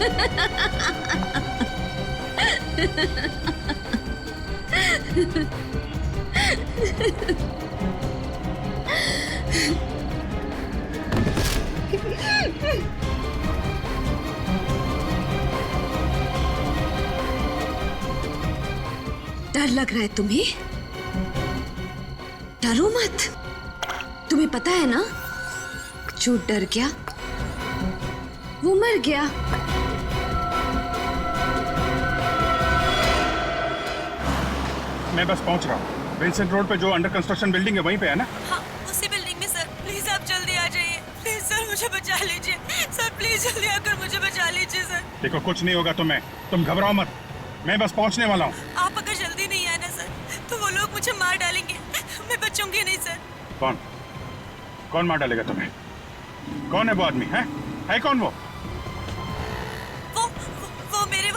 डर लग रहा है तुम्हें? डरो मत। तुम्हें पता है ना, जो डर गया वो मर गया। मैं बस पहुंच रहा हूँ। विंसेंट रोड पे जो अंडर कंस्ट्रक्शन बिल्डिंग है वहीं पे है ना? हाँ, उसी बिल्डिंग में सर। प्लीज आप जल्दी आ जाइए। प्लीज सर, मुझे बचा लीजिए। सर प्लीज जल्दी आकर मुझे बचा लीजिए सर। देखो कुछ नहीं होगा तुम्हें, तुम घबराओ मत। मैं बस पहुंचने वाला हूँ। आप अगर जल्दी नहीं आए ना सर, तो वो लोग मुझे मार डालेंगे। मैं बचूंगी नहीं सर। कौन कौन मार डालेगा तुम्हें? कौन है वो आदमी? है कौन वो? वो मेरे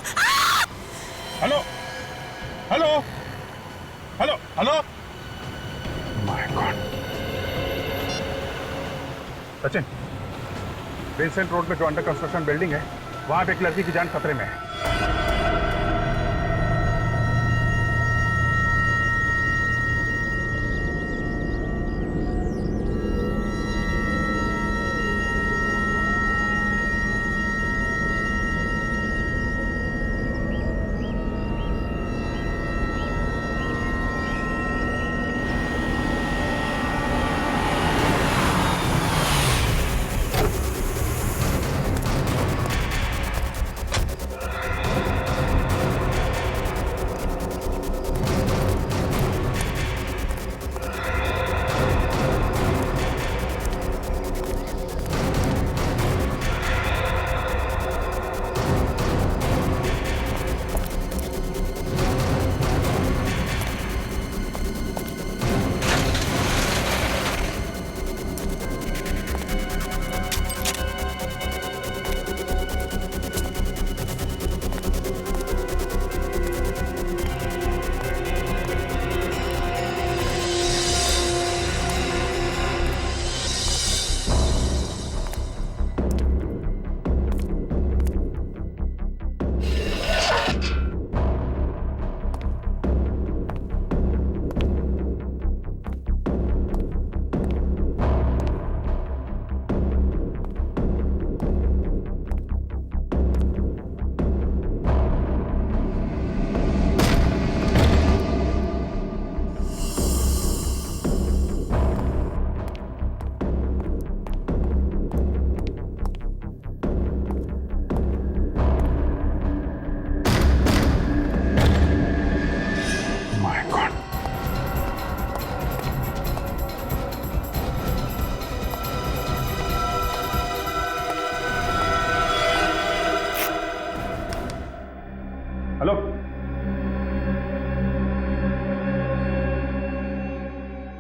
hello hello hello hello. My God. Sachin, Vincent road पे जो अंडर कंस्ट्रक्शन बिल्डिंग है वहां पे एक लड़की की जान खतरे में है। हेलो,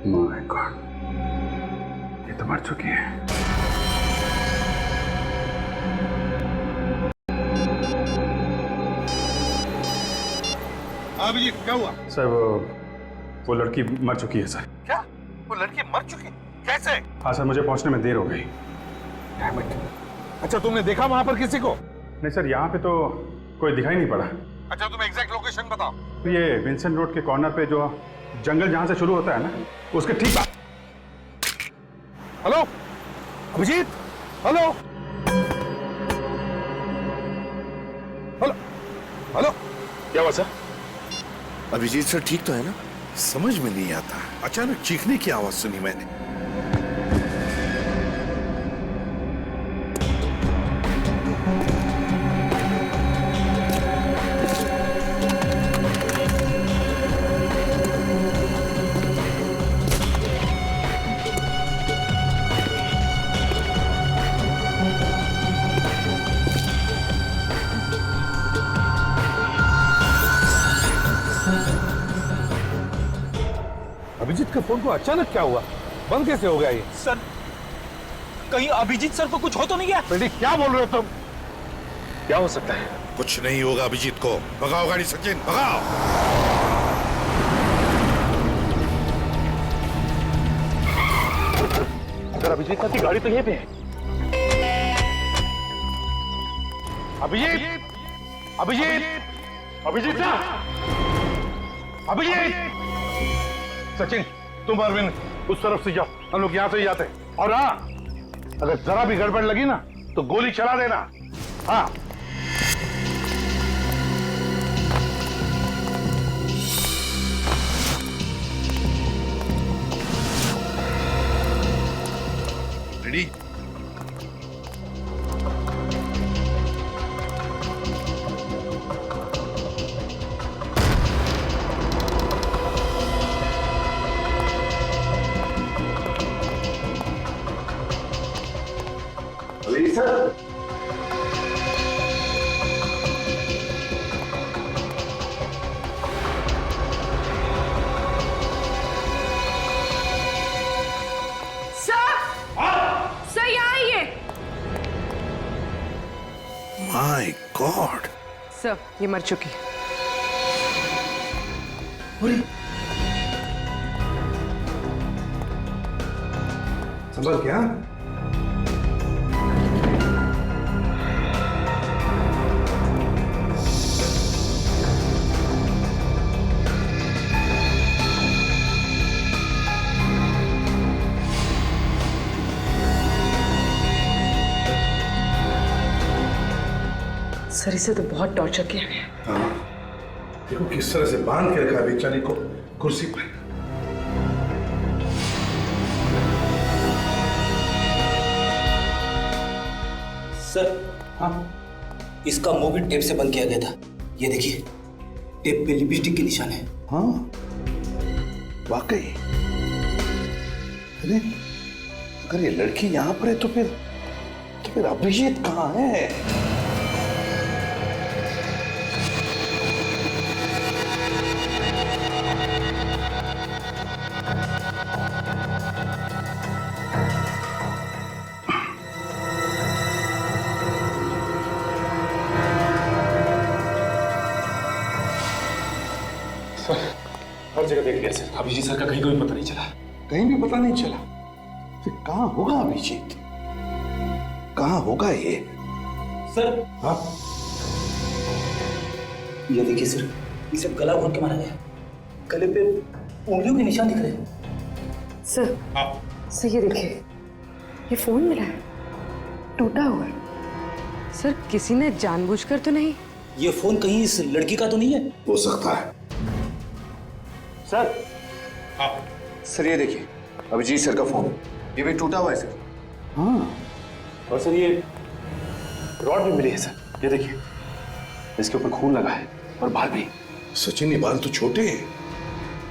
माय गॉड, ये तो मर चुकी है। अभिजीत, क्या हुआ? सर वो लड़की मर चुकी है सर। क्या? वो लड़की मर चुकी? कैसे? हाँ सर, मुझे पहुंचने में देर हो गई। अच्छा, तुमने देखा वहां पर किसी को? नहीं सर, यहाँ पे तो कोई दिखाई नहीं पड़ा। अच्छा, तुम एग्जैक्ट लोकेशन बताओ। तो ये विंसेंट रोड के कॉर्नर पे जो जंगल जहां से शुरू होता है ना, उसके ठीक बाद। Hello Abhijit, hello hello hello. क्या हुआ सर? अभिजीत सर ठीक तो है ना? समझ में नहीं आता, अचानक चीखने की आवाज सुनी मैंने। अभिजीत के फोन को अचानक क्या हुआ? बंद कैसे हो गया ये? सर, कहीं अभिजीत सर को कुछ हो तो नहीं गया? बेटी, क्या बोल रहे हो तुम? क्या हो सकता है? कुछ नहीं होगा अभिजीत को। भगाओ गाड़ी सचिन, भगाओ। अगर अभिजीत सर की गाड़ी तो यहीं पे है। अभिजीत, अभिजीत, अभिजीत साहब, अभिजीत। सचिन, तुम अरविंद उस तरफ से जाओ, हम लोग यहां से ही जाते हैं। और हाँ, अगर जरा भी गड़बड़ लगी ना तो गोली चला देना। हाँ। रेडी? सर यहाँ आइए। माय गॉड, सर ये मर चुकी। संभल क्या? सर इसे तो बहुत टॉर्चर किया गया। देखो किस तरह से बांध के रखा है बेचारी को कुर्सी पर। सर, हाँ, इसका मुंह भी टेप से बंद किया गया था। ये देखिए, टेप पे लिपस्टिक के निशान है। हाँ वाकई। अरे अगर ये लड़की यहाँ पर है तो फिर अभिजीत कहाँ है? हर जगह देख लिया सर, अभिजीत सर का कहीं कोई पता नहीं चला। कहीं भी पता नहीं चला। फिर कहाँ होगा अभिजीत? कहाँ होगा ये? सर, हाँ? ये देखिए सर, इसे गला घोट के मारा गया। गले पे उंगलियों के निशान दिख रहे हैं। सर, सर ये देखिए, ये फोन मिला है, टूटा हुआ है। सर किसी ने जानबूझकर तो नहीं? ये फोन कहीं इस लड़की का तो नहीं है? हो सकता है। सर, सर ये देखिए, अभिजीत सर का फोन, ये भी टूटा हुआ है सर। हाँ। और सर ये रॉड भी मिली है सर, ये देखिए, इसके ऊपर खून लगा है और बाल भी। सचिन ये बाल तो छोटे हैं,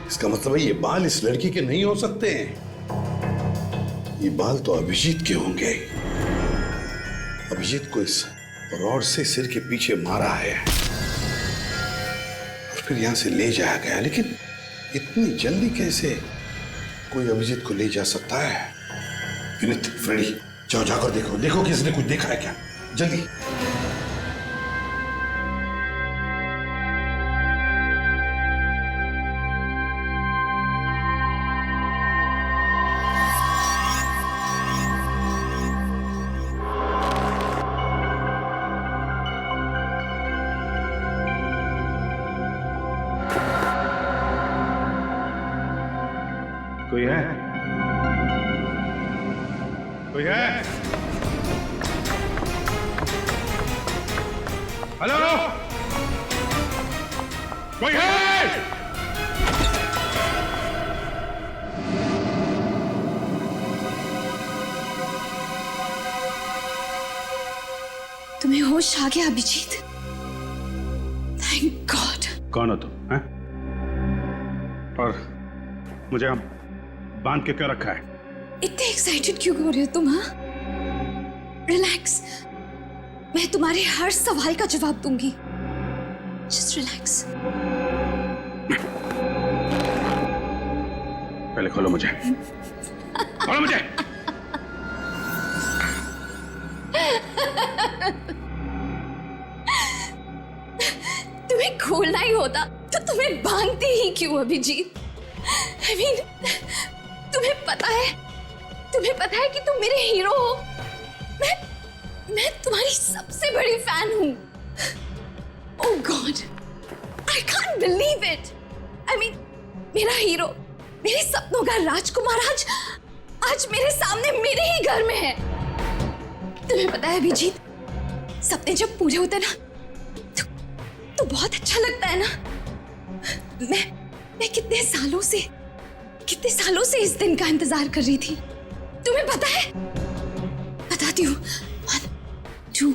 इसका मतलब है ये बाल इस लड़की के नहीं हो सकते हैं। ये बाल तो अभिजीत के होंगे। अभिजीत को इस रॉड से सिर के पीछे मारा है और फिर यहां से ले जाया गया। लेकिन इतनी जल्दी कैसे कोई अभिजीत को ले जा सकता है? विनीत, फ्रेडी, जाओ जाकर देखो, देखो किसने कुछ देखा है क्या, जल्दी। कोई है? कोई है? हेलो, कोई है? तुम्हें होश आ गया अभिजीत? Thank God. कौन हो तुम? हैं? और मुझे हम बांध के क्यों रखा है? इतने एक्साइटेड क्यों हो रहे हो तुम? हाँ, रिलैक्स, मैं तुम्हारे हर सवाल का जवाब दूंगी। Just relax. पहले खोलो मुझे, खोलो मुझे। तुम्हें खोलना ही होता तो तुम्हें बांधती ही क्यों अभिजीत? I mean, तुम्हें पता है कि तुम मेरे हीरो हो। मैं तुम्हारी सबसे बड़ी फैन हूँ। Oh God, I can't believe it. I mean, मेरा हीरो, मेरे सपनों का राजकुमार आज मेरे सामने मेरे ही घर में है। तुम्हें पता है अभिजीत, सपने जब पूरे होते ना तो बहुत अच्छा लगता है ना। मैं कितने सालों से इस दिन का इंतजार कर रही थी। तुम्हें पता है? बताती हूँ। 1 2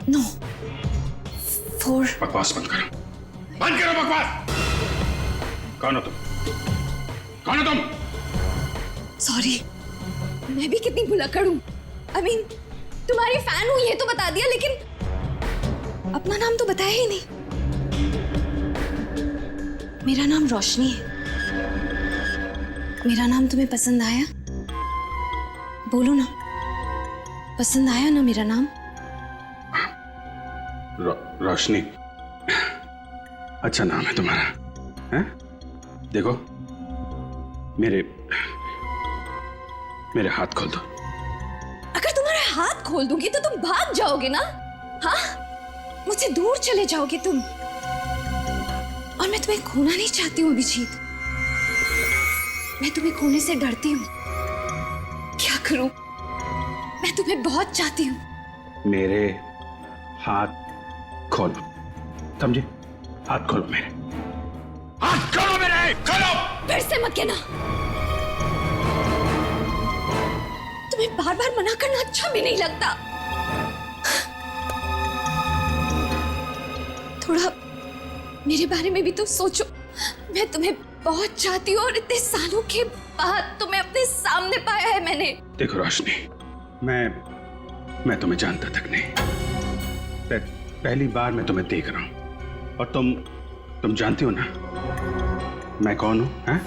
नो 4। बकवास बंद करो, बंद करो बकवास। कौन हो तुम? कौन हो तुम? सॉरी, मैं भी कितनी भुलक्कड़ हूँ। आई मीन, तुम्हारी फैन हूँ ये तो बता दिया, लेकिन अपना नाम तो बताया ही नहीं। मेरा नाम रोशनी है। मेरा नाम तुम्हें पसंद आया? बोलो ना, पसंद आया ना मेरा नाम? रोशनी, अच्छा नाम है तुम्हारा, हैं? देखो, मेरे हाथ खोल दो। अगर तुम्हारे हाथ खोल दूंगी तो तुम भाग जाओगे ना? हाँ, मुझसे दूर चले जाओगे तुम। और मैं तुम्हें खोना नहीं चाहती हूँ अभिजीत। मैं तुम्हें खोने से डरती हूँ। क्या करूं? मैं तुम्हें बहुत चाहती हूँ। मेरे हाथ खोलो, समझे? हाथ खोलो मेरे, हाथ खोलो मेरे, खोलो। फिर से मत कहना। तुम्हें बार बार मना करना अच्छा भी नहीं लगता। थोड़ा मेरे बारे में भी तो सोचो। मैं तुम्हें बहुत चाहती हूँ और इतने सालों के बाद तुम्हें अपने सामने पाया है मैंने। देखो रोशनी, मैं तुम्हें जानता तक नहीं। पहली बार मैं तुम्हें देख रहा हूं और तुम जानती हो ना मैं कौन हूं? हैं?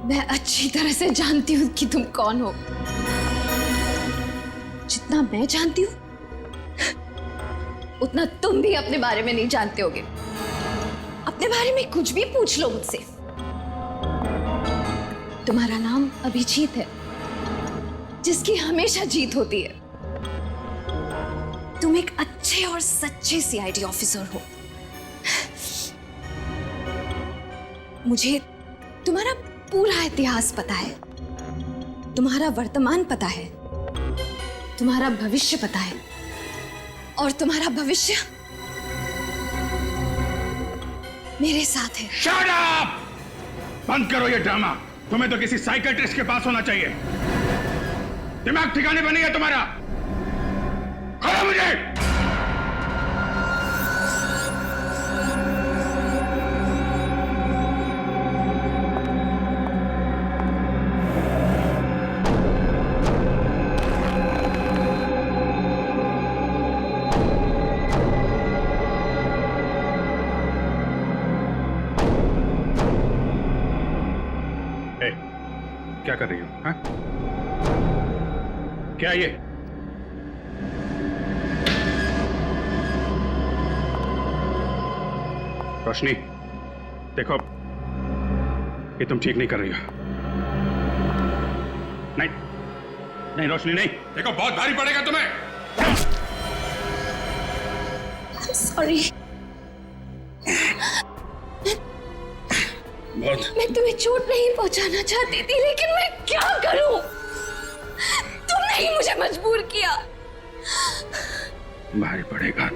मैं अच्छी तरह से जानती हूँ कि तुम कौन हो। जितना मैं जानती हूँ उतना तुम भी अपने बारे में नहीं जानते होगे। अपने बारे में कुछ भी पूछ लो मुझसे। तुम्हारा नाम अभिजीत है, जिसकी हमेशा जीत होती है। तुम एक अच्छे और सच्चे सीआईडी ऑफिसर हो। मुझे तुम्हारा पूरा इतिहास पता है, तुम्हारा वर्तमान पता है, तुम्हारा भविष्य पता है, और तुम्हारा भविष्य मेरे साथ है। Shut up! बंद करो ये ड्रामा। तुम्हें तो किसी साइकियाट्रिस्ट के पास होना चाहिए। दिमाग ठिकाने पर नहीं है तुम्हारा। खोलो मुझे। क्या कर रही हो? हाँ? क्या ये? रोशनी, देखो, ये तुम ठीक नहीं कर रही हो। नहीं, नहीं रोशनी नहीं। देखो, बहुत भारी पड़ेगा तुम्हें। सॉरी। मैं तुम्हें चोट नहीं पहुंचाना चाहती थी, लेकिन मैं क्या करूं? तुमने ही मुझे मजबूर किया। भारी पड़ेगा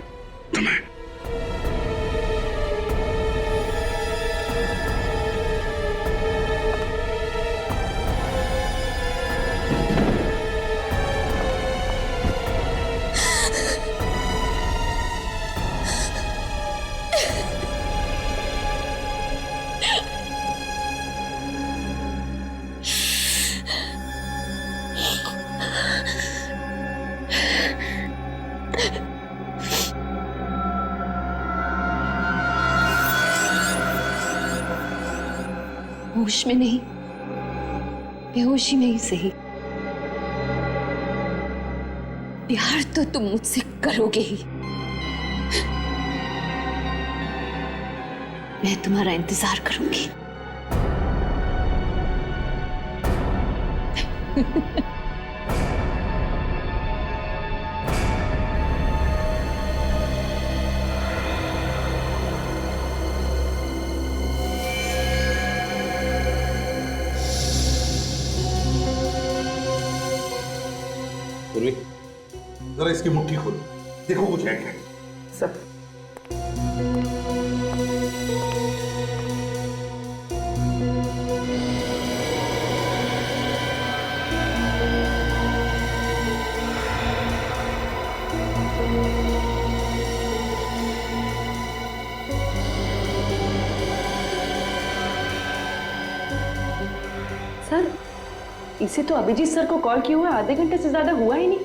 तुम्हें। होश में नहीं, बेहोशी में ही सही, प्यार तो तुम मुझसे करोगे ही। मैं तुम्हारा इंतजार करूंगी। जरा इसकी मुट्ठी खोलो, देखो कुछ है क्या। सर सर, इसे तो अभिजीत सर को कॉल किए हुए आधे घंटे से ज्यादा हुआ ही नहीं,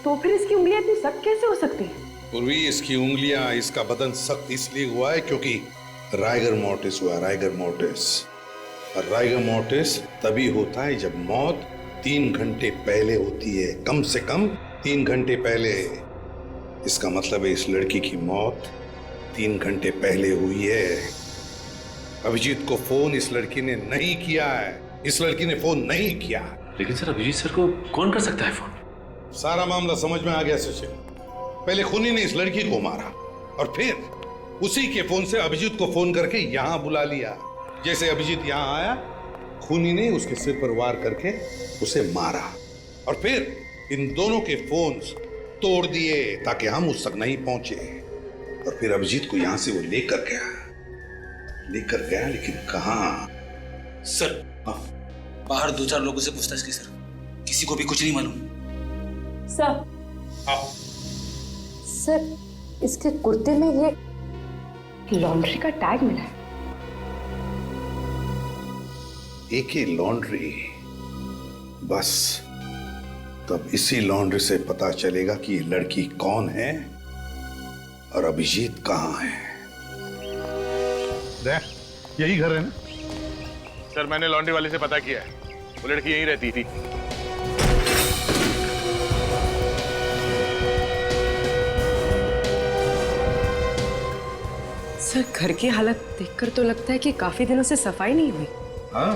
तो फिर इसकी उंगलियां इतनी सख्त कैसे हो सकती है? पूर्वी, इसकी उंगलियां, इसका बदन सख्त इसलिए हुआ है क्योंकि राइगर मोर्टिस हुआ, राइगर मोर्टिस। और राइगर मोर्टिस तभी होता है जब मौत 3 घंटे पहले होती है, कम से कम 3 घंटे पहले। इसका मतलब है इस लड़की की मौत 3 घंटे पहले हुई है। अभिजीत को फोन इस लड़की ने नहीं किया है, इस लड़की ने फोन नहीं किया। लेकिन सर, अभिजीत सर को कौन कर सकता है फोन? सारा मामला समझ में आ गया सचिन। पहले खूनी ने इस लड़की को मारा और फिर उसी के फोन से अभिजीत को फोन करके यहां बुला लिया। जैसे अभिजीत यहां आया, खूनी ने उसके सिर पर वार करके उसे मारा और फिर इन दोनों के फोन्स तोड़ दिए ताकि हम उस तक नहीं पहुंचे। और फिर अभिजीत को यहां से वो लेकर गया, लेकिन कहां? सर बाहर 2-4 लोगों से पूछताछ की सर, किसी को भी कुछ नहीं मालूम। सर, सर, इसके कुर्ते में ये लॉन्ड्री का टैग मिला है। एक ही लॉन्ड्री? बस तब इसी लॉन्ड्री से पता चलेगा कि ये लड़की कौन है और अभिजीत कहां है। यही घर है ना? सर मैंने लॉन्ड्री वाले से पता किया है, वो लड़की यहीं रहती थी। सर, घर की हालत देखकर तो लगता है कि काफी दिनों से सफाई नहीं हुई। हाँ?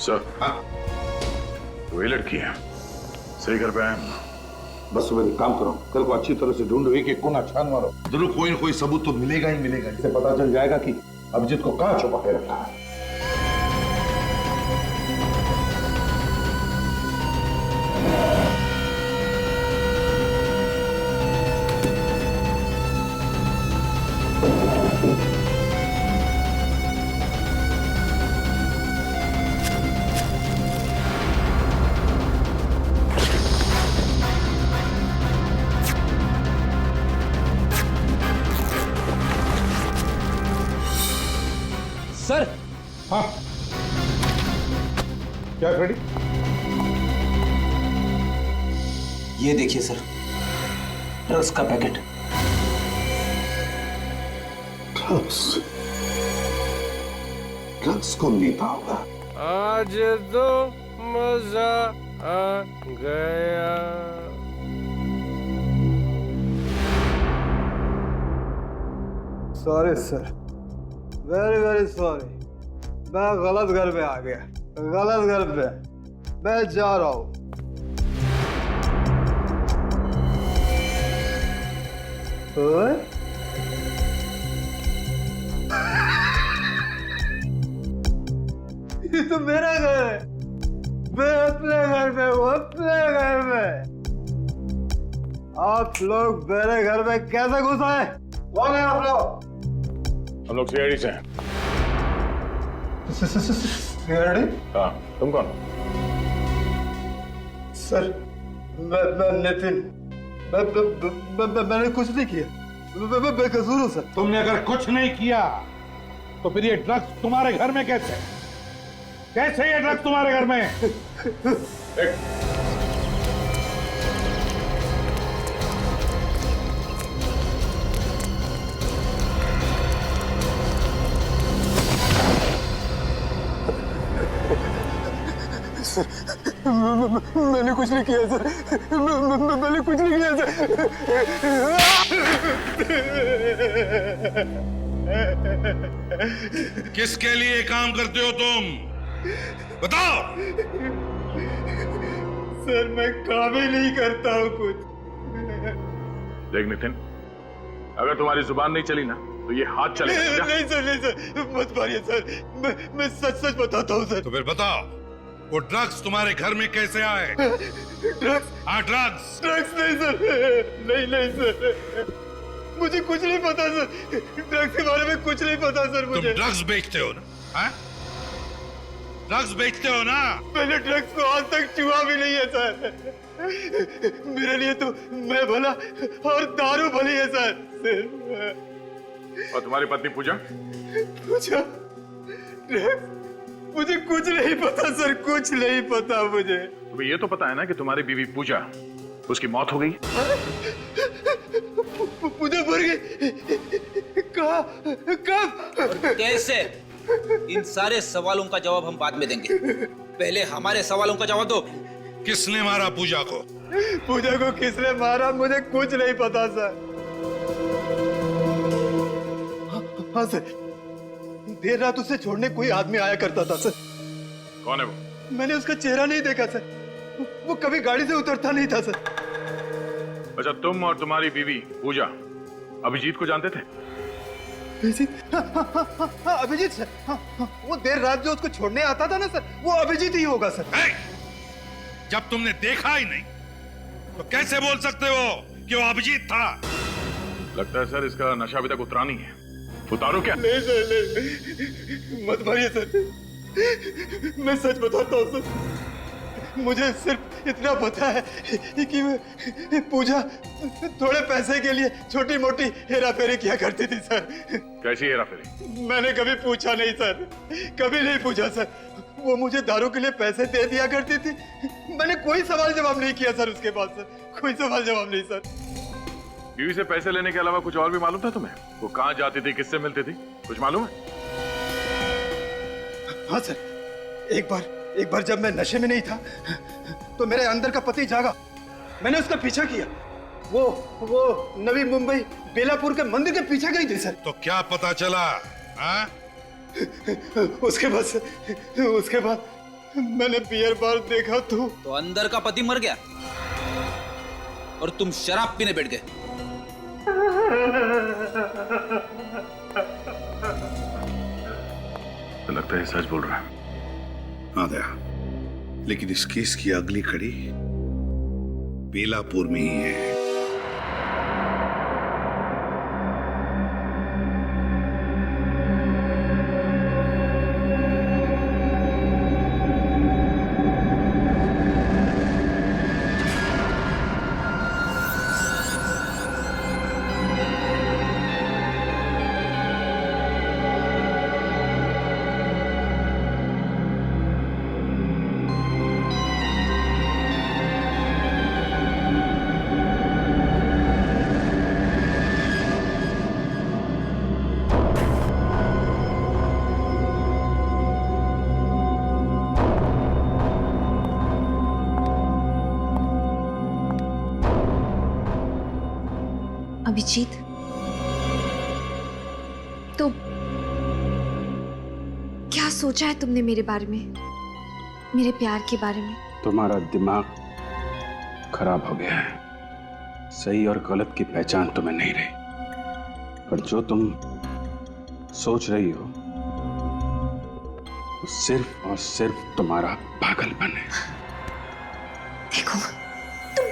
सर हाँ, वही लड़की है, सही घर पे आए। बस सुबह एक काम करो, कल को अच्छी तरह से ढूंढो, एक कोना छान मारो, जरूर कोई ना कोई सबूत तो मिलेगा ही मिलेगा। इससे पता चल जाएगा कि अभिजीत को कहां छुपा के रखा है। सर हाँ क्या फ्रेडी? ये देखिए सर, ड्रग्स का पैकेट। ड्रग्स कौन लेता होगा? आज तो मजा आ गया। Sorry sir, very very sorry, मैं गलत घर पे आ गया, गलत घर पे। मैं जा रहा हूँ। ये तो मेरा घर है, मैं अपने घर पे हूँ, अपने घर में। आप लोग मेरे घर में कैसे घुस आए? कौन है आप लोग? हम लोग सीआईडी से हैं। सीआईडी? हाँ, तुम कौन? सर मैं नितिन, मैंने कुछ नहीं किया, मैं बेकसूर हूँ सर। तुमने अगर कुछ नहीं किया तो फिर ये ड्रग्स तुम्हारे घर में कैसे? कैसे ये ड्रग्स तुम्हारे घर में? मैंने कुछ नहीं किया सर, मैंने कुछ नहीं किया सर। किसके लिए काम करते हो तुम? बताओ। सर मैं काम ही नहीं करता हूँ कुछ। देख नितिन, अगर तुम्हारी जुबान नहीं चली ना तो ये हाथ चलेगा। नहीं सर, नहीं सर, मत मारिए सर, मैं सच सच बताता हूँ सर। तो फिर बताओ, वो ड्रग्स तुम्हारे घर में कैसे आए? ड्रग्स? हाँ, ड्रग्स। ड्रग्स नहीं सर, नहीं सर, मुझे कुछ नहीं पता सर, ड्रग्स के बारे में कुछ नहीं पता सर तुम मुझे। ड्रग्स बेचते हो ना? हाँ? ड्रग्स बेचते हो ना? मैंने ड्रग्स को आज तक छुआ भी नहीं है सर। मेरे लिए तो मैं भला और दारू भली है सर। और तुम्हारी पत्नी पूजा? पूजा? ड्रग्स? मुझे कुछ नहीं पता सर, कुछ नहीं पता मुझे। तुम्हें ये तो पता है ना कि तुम्हारी बीवी पूजा, उसकी मौत हो गई? पूजा मर गई? कब? कैसे? इन सारे सवालों का जवाब हम बाद में देंगे, पहले हमारे सवालों का जवाब दो। किसने मारा पूजा को? पूजा को किसने मारा मुझे कुछ नहीं पता सर। हाँ सर, देर रात उसे छोड़ने कोई आदमी आया करता था सर। कौन है वो? मैंने उसका चेहरा नहीं देखा सर, वो कभी गाड़ी से उतरता नहीं था सर। अच्छा, तुम और तुम्हारी बीवी पूजा अभिजीत को जानते थे? अभिजीत? हाँ, अभिजीत सर। वो देर रात जो उसको छोड़ने आता था ना सर, वो अभिजीत ही होगा सर। जब तुमने देखा ही नहीं तो कैसे बोल सकते हो कि वो अभिजीत था? लगता है सर इसका नशा अभी तक उतरा नहीं है। उतारो क्या? नहीं सर, नहीं, मत मारिए सर, मैं सच बताता हूँ सर। मुझे सिर्फ इतना पता है कि पूजा थोड़े पैसे के लिए छोटी मोटी हेरा फेरी किया करती थी सर। कैसी हेरा फेरी? मैंने कभी पूछा नहीं सर, कभी नहीं पूछा सर। वो मुझे दारू के लिए पैसे दे दिया करती थी, मैंने कोई सवाल जवाब नहीं किया सर उसके बाद सर, कोई सवाल जवाब नहीं सर। बीवी से पैसे लेने के अलावा कुछ और भी मालूम था तुम्हें? वो कहाँ जाती थी, किससे मिलती थी, कुछ मालूम है? हाँ सर, एक बार जब मैं नशे में नहीं था तो मेरे अंदर का पति जागा, मैंने उसका पीछा किया। वो नवी मुंबई बेलापुर के मंदिर के पीछे गई थी सर। तो क्या पता चला? हाँ? उसके बाद मैंने बियर बार देखा तो अंदर का पति मर गया और तुम शराब पीने बैठ गए। तो लगता है सच बोल रहा है। हाँ दया, लेकिन इस केस की अगली कड़ी बेलापुर में ही है। अभिजीत, तो क्या सोचा है तुमने मेरे बारे में, मेरे प्यार के बारे में? तुम्हारा दिमाग खराब हो गया है, सही और गलत की पहचान तुम्हें नहीं रही। पर जो तुम सोच रही हो वो सिर्फ और सिर्फ तुम्हारा पागलपन है। देखो, तुम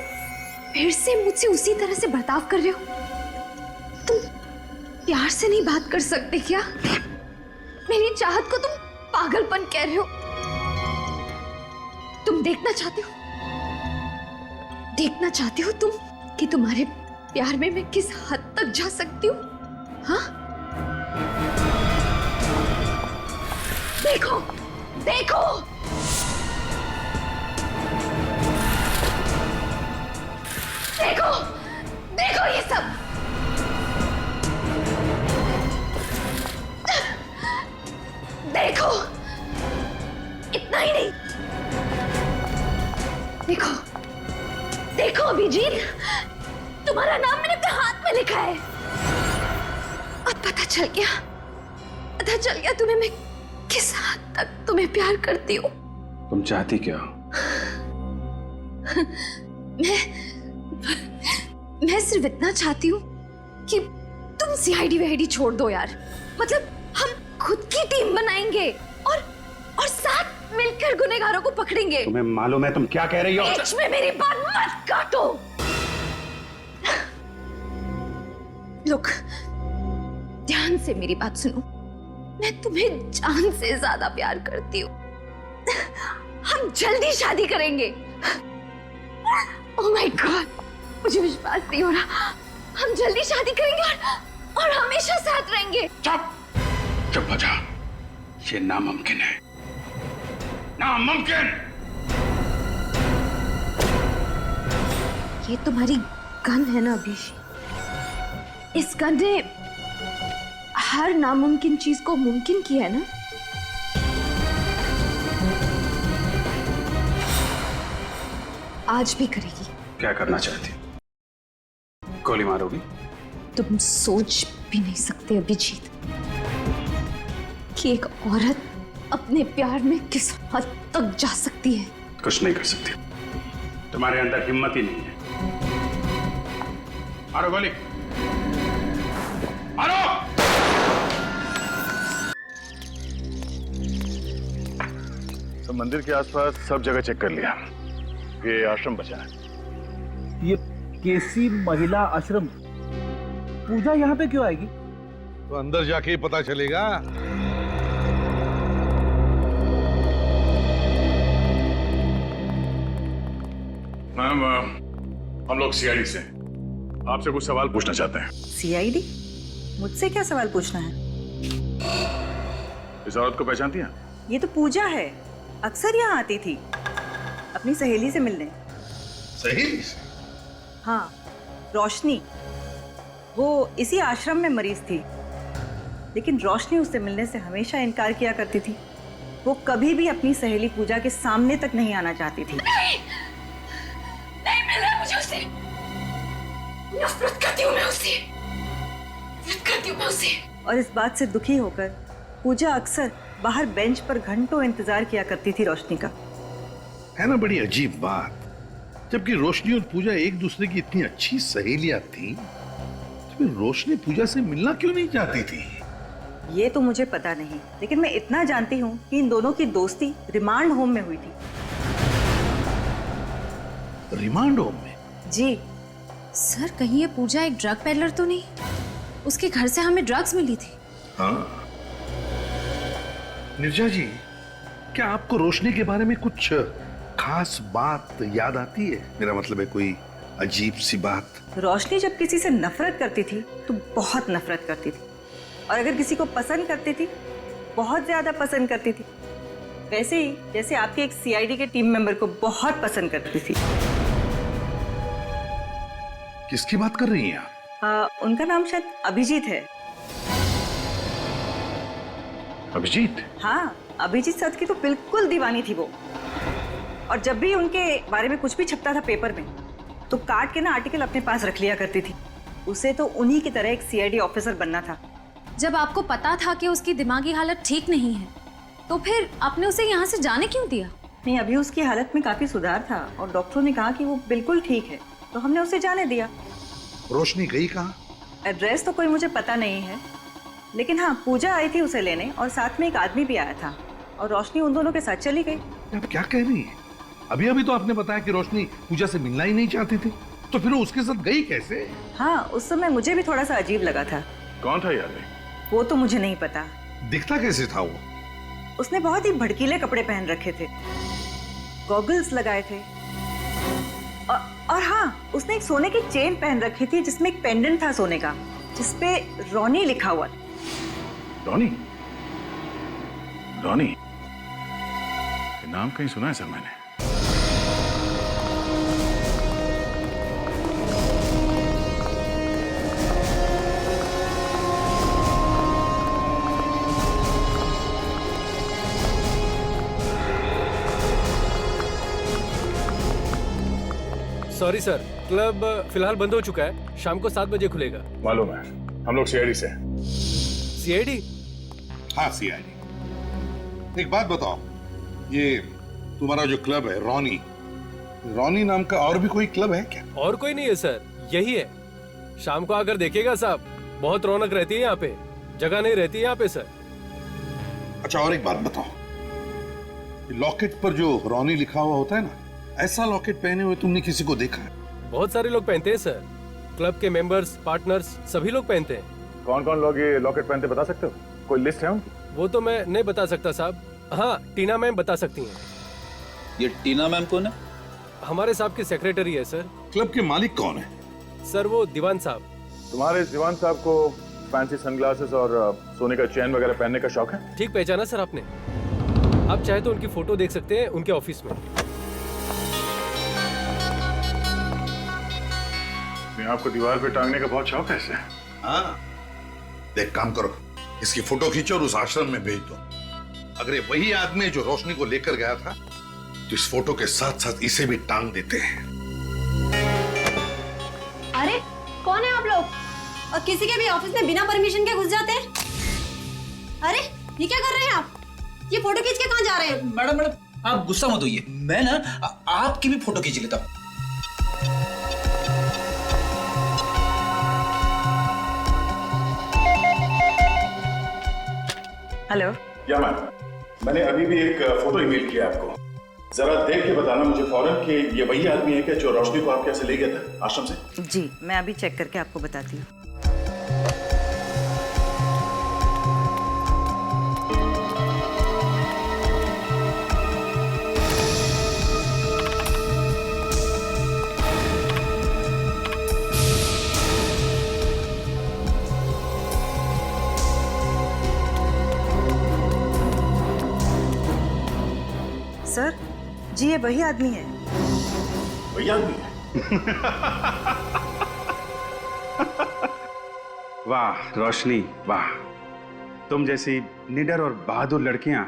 फिर से मुझसे उसी तरह से बर्ताव कर रहे हो। तुम प्यार से नहीं बात कर सकते क्या? मेरी चाहत को तुम पागलपन कह रहे हो। तुम देखना चाहते हो तुम कि तुम्हारे प्यार में मैं किस हद तक जा सकती हूँ? हाँ? देखो, देखो, देखो, देखो ये सब। देखो, इतना ही नहीं, देखो, देखो अभिजीत, तुम्हारा नाम मैंने अपने हाथ में लिखा है। अब पता चल गया तुम्हें मैं किस हद तक तुम्हें प्यार करती हूँ। तुम चाहती क्या हो? मैं सिर्फ इतना चाहती हूँ कि तुम सीआईडी वीआईडी छोड़ दो यार। मतलब हम खुद की टीम बनाएंगे और साथ मिलकर गुनहगारों को पकड़ेंगे। तुम्हें मालूम है तुम क्या कह रही हो? बीच में मेरी बात मत काटो। लुक, ध्यान से मेरी बात सुनो। मैं तुम्हें जान से ज्यादा प्यार करती हूँ। हम जल्दी शादी करेंगे। ओह माय गॉड, मुझे विश्वास नहीं हो रहा। हम जल्दी शादी करेंगे और हमेशा साथ रहेंगे। चुप चुप हो जा। ये नामुमकिन है, नामुमकिन। ये तुम्हारी गन है ना अभिषेक? इस गन ने हर नामुमकिन चीज को मुमकिन किया है ना? आज भी करेगी। क्या करना चाहती? गोली मारोगी? तुम सोच भी नहीं सकते अभिजीत कि एक औरत अपने प्यार में किस हद तक जा सकती है। कुछ नहीं कर सकती, तुम्हारे अंदर हिम्मत ही नहीं है। मारो गोली, मारो। तो मंदिर के आसपास सब जगह चेक कर लिया, ये आश्रम बचा है। ये केसी महिला आश्रम, पूजा यहाँ पे क्यों आएगी? तो अंदर जाके ही पता चलेगा। मैम, हम लोग सीआईडी से आपसे कुछ सवाल पूछना चाहते हैं। सीआईडी? मुझसे क्या सवाल पूछना है? इस औरत को पहचानती हैं? ये तो पूजा है, अक्सर यहाँ आती थी अपनी सहेली से मिलने। सहेली से? हाँ, रोशनी। वो इसी आश्रम में मरीज थी, लेकिन रोशनी उससे मिलने से हमेशा इनकार किया करती थी। वो कभी भी अपनी सहेली पूजा के सामने तक नहीं आना चाहती थी। नहीं मिल रहा मुझे उससे। नफरत करती हूँ मैं उससे। नफरत करती हूँ मैं उससे। और इस बात से दुखी होकर पूजा अक्सर बाहर बेंच पर घंटों इंतजार किया करती थी रोशनी का। है ना बड़ी अजीब बात, जबकि रोशनी और पूजा एक दूसरे की इतनी अच्छी सहेलियां थी, तो फिर रोशनी पूजा से मिलना क्यों नहीं चाहती थी? ये तो मुझे पता नहीं, लेकिन मैं इतना जानती हूँ कि इन दोनों की दोस्ती रिमांड होम में हुई थी। रिमांड होम में? जी सर, कहीं ये पूजा एक ड्रग पेडलर तो नहीं? उसके घर से हमें ड्रग्स मिली थी। हाँ। निर्जा जी, क्या आपको रोशनी के बारे में कुछ खास बात याद आती है? मेरा मतलब है कोई अजीब सी बात। रोशनी जब किसी से नफरत करती थी तो बहुत नफरत करती थी, और अगर किसी को पसंद करती थी बहुत ज्यादा पसंद करती थी। वैसे ही जैसे आपके एक सीआईडी के टीम मेंबर को बहुत पसंद करती थी। किसकी बात कर रही हैं आप? उनका नाम शायद अभिजीत है। अभिजीत? हाँ, अभिजीत सर की तो बिल्कुल दीवानी थी वो। और जब भी उनके बारे में कुछ भी छपता था पेपर में, तो काट के ना आर्टिकल अपने पास रख लिया करती थी। उसे तो उन्हीं की तरह एक सीआईडी ऑफिसर बनना था। जब आपको पता था कि उसकी दिमागी हालत ठीक नहीं है, तो फिर आपने उसे यहाँ से जाने क्यों दिया? नहीं, अभी उसकी हालत में काफी सुधार था और डॉक्टरों ने कहा कि वो बिल्कुल ठीक है, तो हमने उसे जाने दिया। रोशनी गई कहाँ? एड्रेस तो कोई मुझे पता नहीं है, लेकिन हाँ, पूजा आई थी उसे लेने और साथ में एक आदमी भी आया था, और रोशनी उन दोनों के साथ चली गई। आप क्या कह रही हैं? अभी अभी तो आपने बताया कि रोशनी पूजा से मिलना ही नहीं चाहती थी, तो फिर वो उसके साथ गई कैसे? हाँ, उस समय मुझे भी थोड़ा सा अजीब लगा था। कौन था यार? वो तो मुझे नहीं पता। दिखता कैसे था वो? उसने बहुत ही भड़कीले कपड़े पहन रखे थे, गॉगल्स लगाए थे, और हाँ, उसने एक सोने की चेन पहन रखी थी जिसमें एक पेंडेंट था सोने का, जिसपे रोनी लिखा हुआ। रोनी? रोनी? ये नाम कहीं सुना है सर मैंने। सॉरी सर, क्लब फिलहाल बंद हो चुका है, शाम को 7 बजे खुलेगा। मालूम है, हम लोग सीआईडी से। सीआईडी? हाँ, सीआईडी। एक बात बताओ, ये तुम्हारा जो क्लब है रोनी नाम का और भी कोई क्लब है क्या? और कोई नहीं है सर, यही है। शाम को आकर देखिएगा साहब, बहुत रौनक रहती है यहाँ पे, जगह नहीं रहती है यहाँ पे सर। अच्छा, और एक बात बताओ, लॉकेट पर जो रोनी लिखा हुआ होता है ना, ऐसा लॉकेट पहने हुए तुमने किसी को देखा है? बहुत सारे लोग पहनते हैं सर, क्लब के मेंबर्स, पार्टनर्स सभी लोग पहनते हैं। कौन कौन लोग ये लॉकेट पहनते बता सकते हो? कोई लिस्ट है उनकी? वो तो मैं नहीं बता सकता साहब। हाँ, टीना मैम बता सकती हैं। ये टीना मैम कौन है? हमारे साहब की सेक्रेटरी है सर। क्लब के मालिक कौन है? सर वो दीवान साहब। तुम्हारे दीवान साहब को फैंसी सनग्लासेस और सोने का चेन वगैरह पहनने का शौक है? ठीक पहचाना सर आपने। आप चाहे तो उनकी फोटो देख सकते हैं उनके ऑफिस में। आपको दीवार पे टांगने का बहुत शौक है इसे? हाँ, देख काम करो, इसकी फोटो खींचो और उस आश्रम में भेज दो। अगर ये वही आदमी है जो रोशनी को लेकर गया था, तो इस फोटो के साथ साथ इसे भी टांग देते हैं। अरे कौन है आप लोग? और किसी के भी ऑफिस में बिना परमिशन के घुस जाते हैं? अरे ये क्या कर रहे हैं आप? ये फोटो खींच के कहाँ जा रहे हैं? मैडम आप गुस्सा मत होइए, मैं ना आपकी भी फोटो खींच लेता हूँ। हेलो। या मैम, मैंने अभी भी एक फोटो ईमेल किया आपको, जरा देख के बताना मुझे फौरन कि ये वही आदमी है क्या जो रोशनी को आपके यहाँ से ले गया था आश्रम से? जी मैं अभी चेक करके आपको बताती हूँ। सर जी ये वही आदमी है। वही आदमी है? वाह रोशनी वाह, तुम जैसी निडर और बहादुर लड़कियां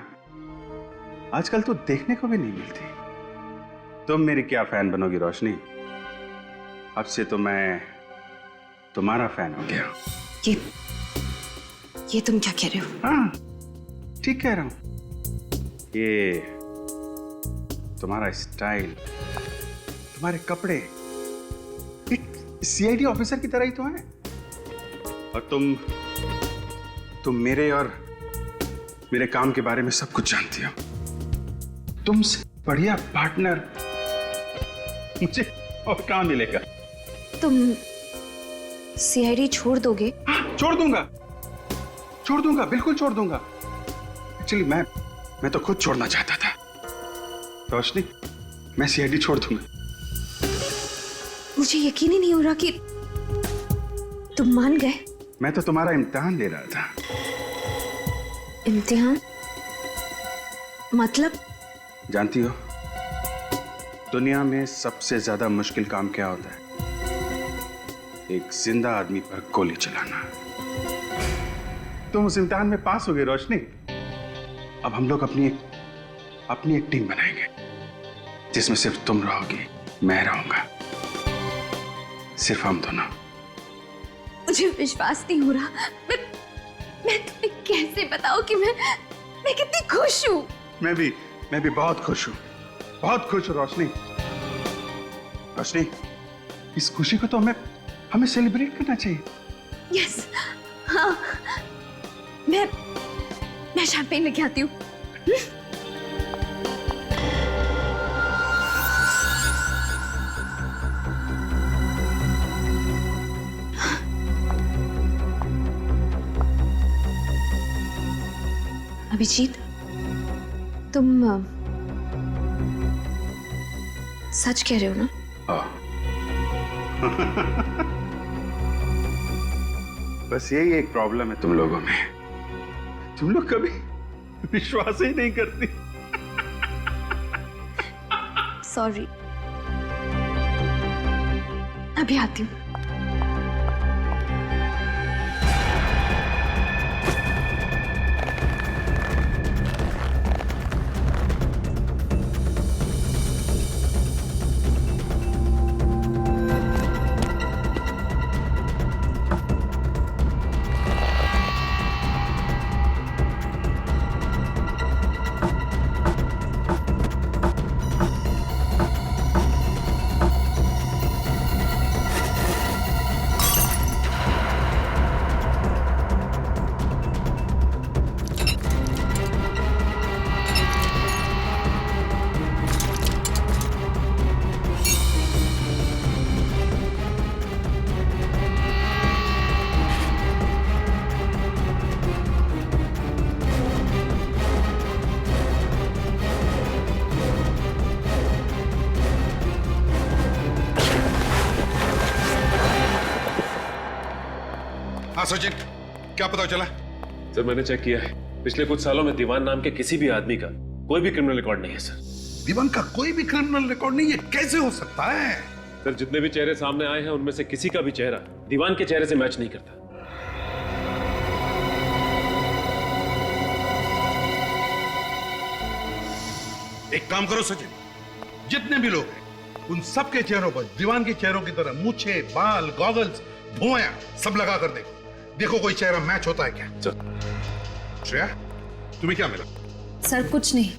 आजकल तो देखने को भी नहीं मिलती। तुम मेरी क्या फैन बनोगी रोशनी, अब से तो मैं तुम्हारा फैन हो गया। ये तुम क्या कह रहे हो? हाँ ठीक कह रहा हूं। ये तुम्हारा स्टाइल, तुम्हारे कपड़े एक सीआईडी ऑफिसर की तरह ही तो हैं। और तुम मेरे और मेरे काम के बारे में सब कुछ जानती हो। तुमसे बढ़िया पार्टनर मुझे और कहां मिलेगा? तुम सीआईडी छोड़ दोगे? हाँ, छोड़ दूंगा, बिल्कुल छोड़ दूंगा। एक्चुअली मैं तो खुद छोड़ना चाहता था रोशनी, मैं सीआईडी छोड़ दूंगा। मुझे यकीन ही नहीं हो रहा कि तुम मान गए। मैं तो तुम्हारा इम्तिहान ले रहा था। इम्तिहान मतलब? जानती हो दुनिया में सबसे ज्यादा मुश्किल काम क्या होता है? एक जिंदा आदमी पर गोली चलाना। तुम उस इम्तिहान में पास हो गए रोशनी। अब हम लोग अपनी एक टीम बनाएंगे जिसमें सिर्फ तुम रहोगी, मैं रहूंगा, सिर्फ हम दोनों। मुझे विश्वास नहीं हो रहा। मैं तुम्हें कैसे बताऊं कि मैं कितनी खुश हूं। मैं भी बहुत खुश हूं, बहुत खुश हूं रोशनी। इस खुशी को तो हमें सेलिब्रेट करना चाहिए। यस, हाँ, मैं शैंपेन लेके आती हूँ। अभिजीत, तुम सच कह रहे हो ना? बस यही एक प्रॉब्लम है तुम लोगों में, तुम लोग कभी विश्वास ही नहीं करती। सॉरी, अभी आती हूँ। हाँ सचिन, क्या पता चला? सर मैंने चेक किया है, पिछले कुछ सालों में दीवान नाम के किसी भी आदमी का कोई भी क्रिमिनल रिकॉर्ड नहीं है सर। दीवान का कोई भी क्रिमिनल रिकॉर्ड नहीं, ये कैसे हो सकता है? सर जितने भी चेहरे सामने आए हैं उनमें से किसी का भी चेहरा दीवान के चेहरे से मैच नहीं करता। एक काम करो सचिन, जितने भी लोग हैं उन सबके चेहरों पर दीवान के चेहरों की तरह मूछे, बाल, गॉगल्स, धुआं सब लगा कर देखो कोई चेहरा मैच होता है क्या। श्रेया, तुम्हें क्या मिला? सर कुछ नहीं,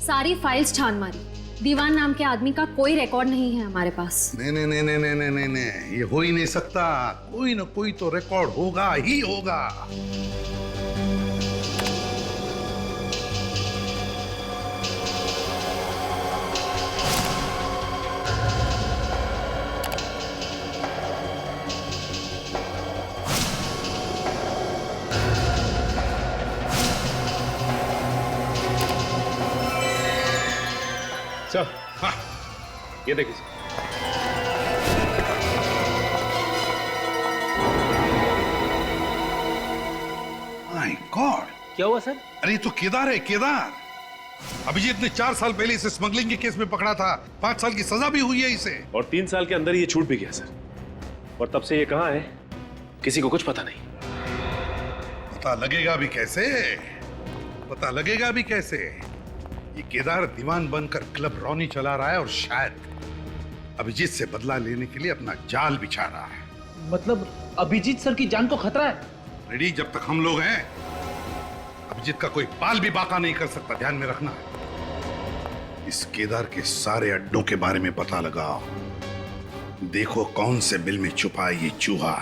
सारी फाइल्स छान मारी, दीवान नाम के आदमी का कोई रिकॉर्ड नहीं है हमारे पास। नहीं नहीं नहीं नहीं नहीं नहीं नहीं, ये हो ही नहीं सकता। कोई ना कोई तो रिकॉर्ड होगा ही होगा। सर हाँ, ये देखिए सर। माय गॉड, क्या हुआ सर? अरे ये तो केदार है, केदार। अभिजीत ने 4 साल पहले इसे स्मगलिंग के केस में पकड़ा था, 5 साल की सजा भी हुई है इसे। और 3 साल के अंदर ये छूट भी गया सर, और तब से ये कहाँ है किसी को कुछ पता नहीं। पता लगेगा भी कैसे? पता लगेगा भी कैसे? ये केदार दीवान बनकर क्लब रॉनी चला रहा है और शायद अभिजीत से बदला लेने के लिए अपना जाल बिछा रहा है। मतलब अभिजीत सर की जान को खतरा है? रेडी, जब तक हम लोग हैं अभिजीत का कोई बाल भी बाका नहीं कर सकता, ध्यान में रखना है। इस केदार के सारे अड्डों के बारे में पता लगाओ, देखो कौन से बिल में छुपा है ये चूहा।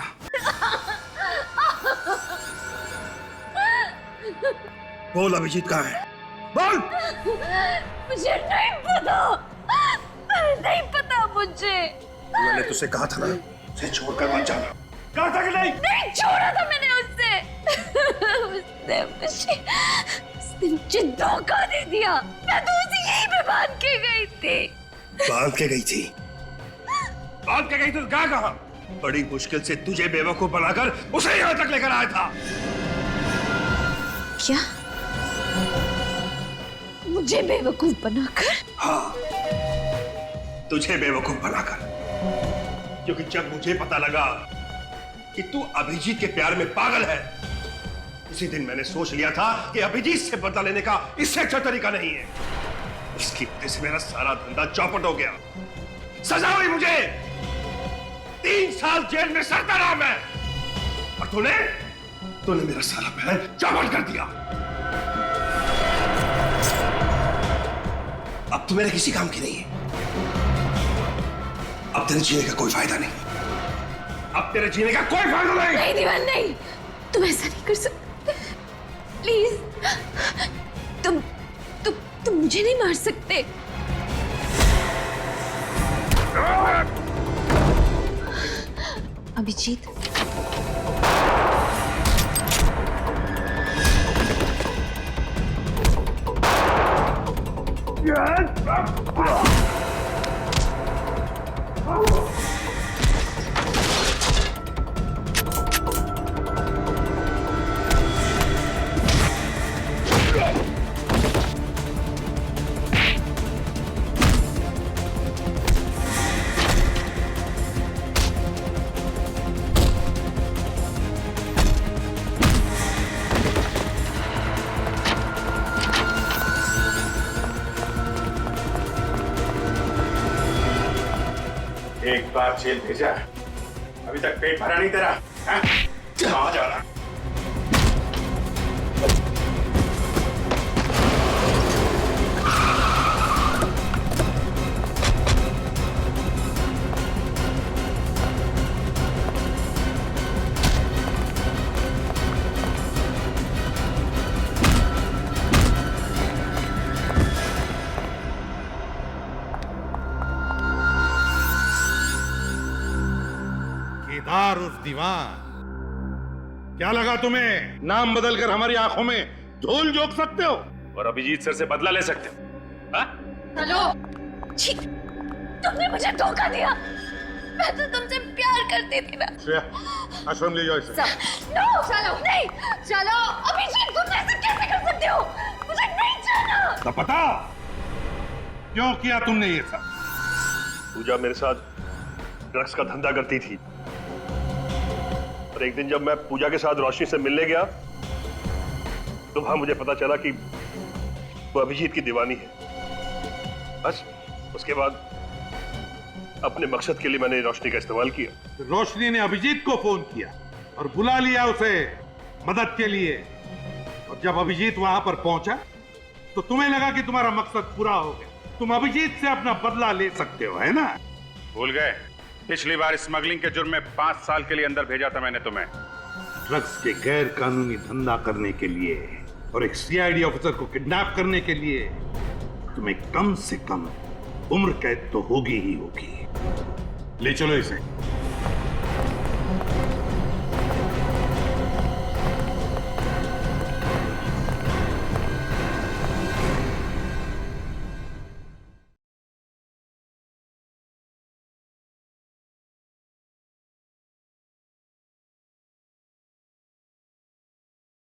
बोल अभिजीत कहाँ है? बोल। मुझे नहीं पता, नहीं पता मुझे। मैंने तुझसे कहा था ना, उसे छोड़कर मत जाना। कहा था कि नहीं? नहीं छोड़ा था मैंने उससे मुझे धोखा दे दिया। मैं तो उसे यहीं पे बांध के गई थी। बांध के गई थी? बांध के गई तो कहाँ? बड़ी मुश्किल से तुझे बेवकूफ बनाकर उसे यहाँ तक लेकर आया था। क्या? मुझे बेवकूफ बनाकर? हाँ, तुझे बेवकूफ बनाकर। क्योंकि जब मुझे पता लगा कि तू अभिजीत के प्यार में पागल है, उसी दिन मैंने सोच लिया था कि अभिजीत से बदला लेने का इससे अच्छा तरीका नहीं है। उसकी वजह से मेरा सारा धंधा चौपट हो गया, सजा हुई मुझे। 3 साल जेल में सड़ता रहा मैं, और तूने मेरा सारा प्लान चौपट कर दिया। अब तू मेरे किसी काम की नहीं है। अब तेरे जीने का कोई फायदा नहीं। अब तेरे जीने का कोई फायदा नहीं। नहीं दीवान, नहीं, तुम ऐसा नहीं कर सकते। प्लीज, तुम मुझे नहीं मार सकते। अभिजीत, एक बार जेल भेजा, अभी तक पेट भरा नहीं तेरा? कहाँ जा रहा? केदार उर्फ दीवान, क्या लगा तुम्हें नाम बदलकर हमारी आंखों में धूल झोंक सकते हो और अभिजीत सर से बदला ले सकते हो? हेलो, तुमने मुझे धोखा दिया। मैं तो तुमसे प्यार करती थी ना। श्रेया, आश्रम ले जाओ इसे। नो, चलो नहीं, चलो अभिजीत, तुम ऐसा कैसे कर सकते हो? मुझे नहीं जाना। तो पता क्यों किया तुमने ये सब? पूजा मेरे साथ ड्रग्स का धंधा करती थी और एक दिन जब मैं पूजा के साथ रोशनी से मिलने गया तो वहां मुझे पता चला कि वो अभिजीत की दीवानी है। बस उसके बाद अपने मकसद के लिए मैंने रोशनी का इस्तेमाल किया। रोशनी ने अभिजीत को फोन किया और बुला लिया उसे मदद के लिए, और जब अभिजीत वहां पर पहुंचा तो तुम्हें लगा कि तुम्हारा मकसद पूरा हो गया, तुम अभिजीत से अपना बदला ले सकते हो, है ना? भूल गए? पिछली बार स्मगलिंग के जुर्म में 5 साल के लिए अंदर भेजा था मैंने तुम्हें। ड्रग्स के गैर कानूनी धंधा करने के लिए और एक सीआईडी ऑफिसर को किडनैप करने के लिए तुम्हें कम से कम उम्र कैद तो होगी ही होगी। ले चलो इसे।